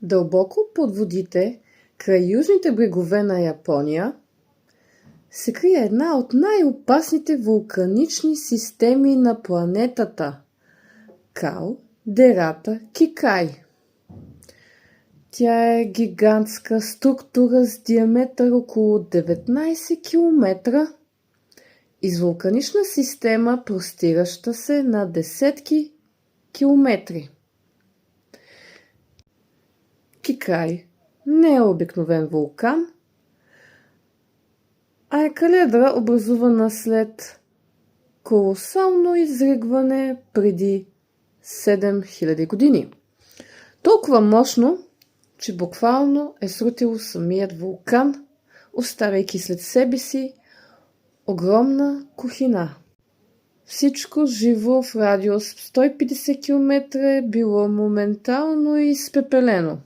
Дълбоко под водите, край южните брегове на Япония, се крие една от най-опасните вулканични системи на планетата – калдерата Кикай. Тя е гигантска структура с диаметър около 19 км и с вулканична система, простираща се на десетки километри. Кикай не е обикновен вулкан, а е каледра, образувана след колосално изригване преди 7000 години. Толкова мощно, че буквално е срутило самият вулкан, оставяйки след себе си огромна кухина. Всичко живо в радиус 150 км е било моментално изпепелено.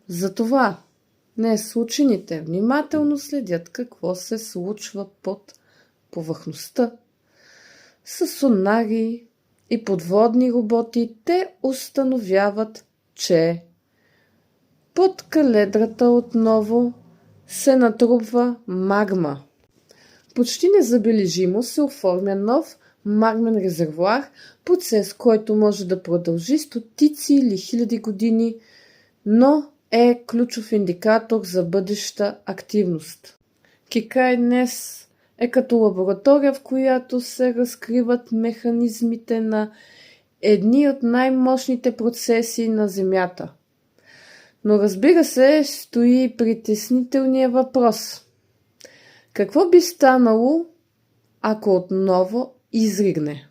Затова днес учените внимателно следят какво се случва под повърхността. С сонари и подводни роботи те установяват, че под каледрата отново се натрупва магма. Почти незабележимо се оформя нов магмен резервоар, процес, който може да продължи стотици или хиляди години, но е ключов индикатор за бъдеща активност. Кикай днес е като лаборатория, в която се разкриват механизмите на едни от най-мощните процеси на Земята. Но разбира се, стои притеснителният въпрос. Какво би станало, ако отново изригне?